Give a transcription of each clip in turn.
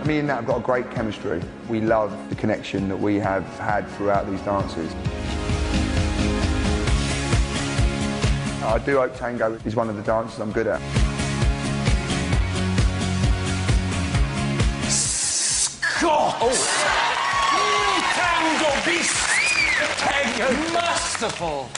Me and Nat have got a great chemistry. We love the connection that we have had throughout these dances. I do hope Tango is one of the dances I'm good at. Scott! Tango beast! Tango masterful!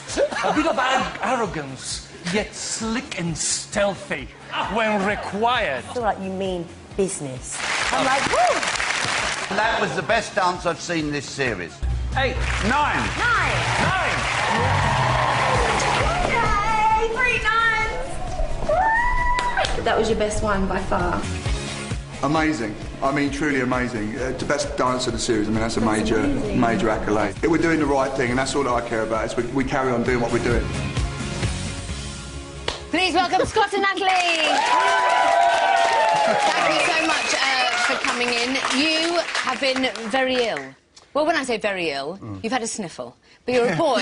A bit of arrogance, yet slick and stealthy when required. I feel like you mean business. I'm like, woo! That was the best dance I've seen this series. 8, 9. 9! 9! Yay! 3 9s! That was your best one by far. Amazing. I mean, truly amazing. The best dance of the series. I mean, that's a major accolade. We're doing the right thing, and that's all that I care about, is we carry on doing what we're doing. Please welcome Scott and Natalie. Thank you so much for coming in. You have been very ill. Well, when I say very ill, you've had a sniffle. But you're a boy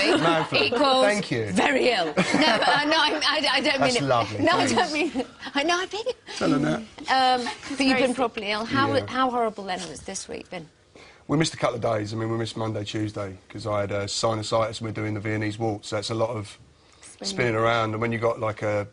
equals Thank you. very ill. No, I don't mean it. That's lovely. No, I don't mean it. I think... Tell her that. But you've been properly ill. How horrible then has this week been? We missed a couple of days. I mean, we missed Monday, Tuesday, because I had sinusitis and we're doing the Viennese waltz, so it's a lot of spinning around. And when you got, like, a,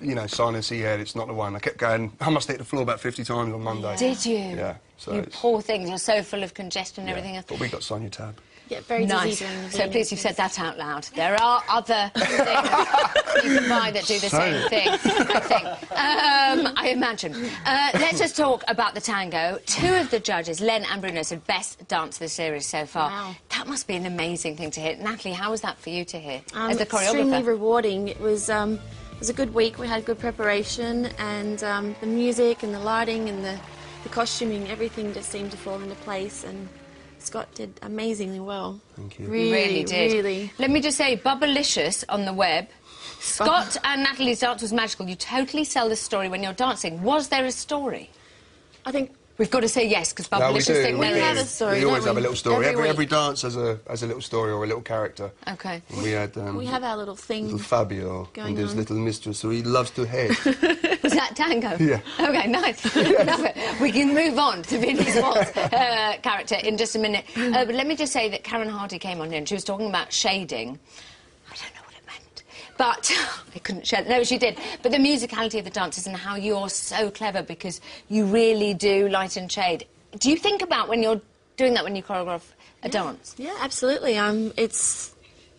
you know, sinusy head, it's not the one. I kept going... I must hit the floor about 50 times on Monday. Did you? Yeah. So you poor things. You're so full of congestion and everything else. But we got Sonia Tab. Yeah, very nice. dizzy during the So please, you've said that out loud. There are other things you can buy that do the same thing, I think. I imagine. Let's just talk about the tango. 2 of the judges, Len and Bruno, said best dance of the series so far. Wow. That must be an amazing thing to hear. Natalie, how was that for you to hear as a choreographer? Extremely rewarding. It was a good week. We had good preparation, and the music and the lighting and the costuming, everything just seemed to fall into place, and Scott did amazingly well. Thank you. Really did. Really. Let me just say, Bubblicious on the web. Scott and Natalie's dance was magical. You totally sell the story when you're dancing. Was there a story? I think... We've got to say yes, because Bubblicious think there is. We have a story, We always have a little story. Every week. dance has a little story or a little character. OK. And we had... we have our little thing. Little Fabio and his little mistress, who he loves to hate. Was that Tango? Yeah. OK, nice. Love it. We can move on to Viennese waltz character in just a minute. But let me just say that Karen Hardy came on here and she was talking about shading. I don't know what it meant, but I couldn't share it. No, she did. But the musicality of the dances and how you're so clever because you really do light and shade. Do you think about when you're doing that when you choreograph a dance? Yeah, absolutely.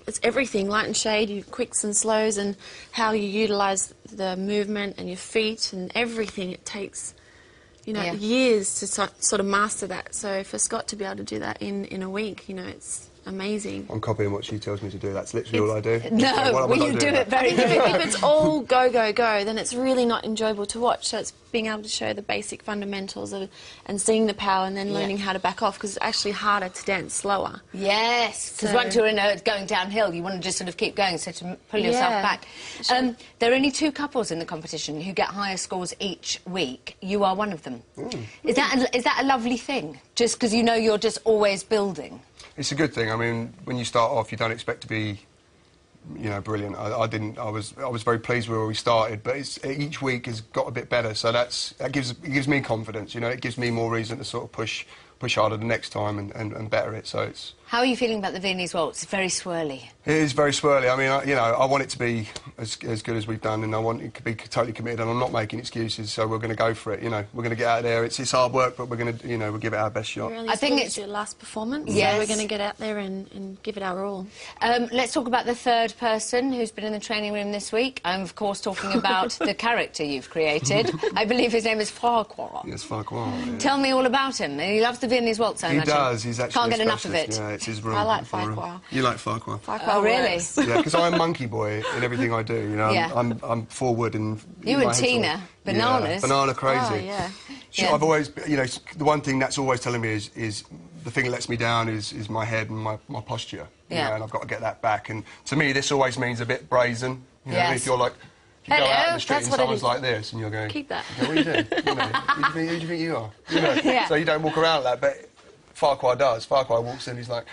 It's everything, light and shade, your quicks and slows, and how you utilise the movement and your feet and everything. It takes, you know, years to sort of master that. So for Scott to be able to do that in a week, you know, it's amazing. I'm copying what she tells me to do. That's literally all I do. No, well, you do it very good. If it's all go, go, go, then it's really not enjoyable to watch. So it's being able to show the basic fundamentals and seeing the power and then learning how to back off, because it's actually harder to dance slower. Yes, because once you're going downhill, you want to just sort of keep going, so to pull yourself back. Sure. There are only 2 couples in the competition who get higher scores each week. You are one of them. Is that a lovely thing? Just because you know you're just always building? It's a good thing. I mean, when you start off, you don't expect to be, you know, brilliant. I didn't. I was very pleased with where we started, but each week has got a bit better. So that gives me confidence. You know, it gives me more reason to sort of push harder the next time and better it. So it's. How are you feeling about the Viennese waltz? It's very swirly. It is very swirly. I mean, I want it to be as good as we've done, and I want it to be totally committed. And I'm not making excuses, so we're going to go for it. You know, we're going to get out there. It's hard work, but we're going to, we'll give it our best shot. I think it's your last performance. So we're going to get out there and give it our all. Let's talk about the third person who's been in the training room this week. I'm of course talking about the character you've created. I believe his name is Farquhar. Yes, Farquhar. Yeah. Tell me all about him. He loves the Viennese waltz, I imagine. He does. He's actually can't get enough of it. Yeah, it's his room. I like Farquhar. You like Farquhar? Oh, really? Yeah, because I'm monkey boy in everything I do. You know, I'm forward and. You and Tina, bananas. Yeah, banana crazy. Oh, yeah. I've always, the one thing that's always telling me is the thing that lets me down is my head and my posture. You know, and I've got to get that back. And to me, this always means a bit brazen. You know, if you're like. You go out in the street and someone's like this, and you're going... Keep that. What are you doing? Who do you think you are? You know? So you don't walk around like that, but Farquhar does. Farquhar walks in, he's like...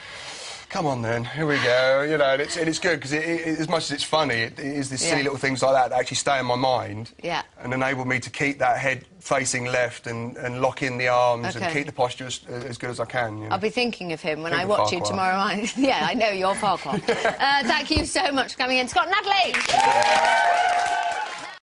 come on then, here we go, you know, and it's good, because as much as it's funny, it is these silly little things like that actually stay in my mind and enable me to keep that head facing left and lock in the arms and keep the posture as good as I can. You know? I'll be thinking of him when I watch you tomorrow night. Yeah, I know, you're Farquhar. Thank you so much for coming in. Scott and Natalie!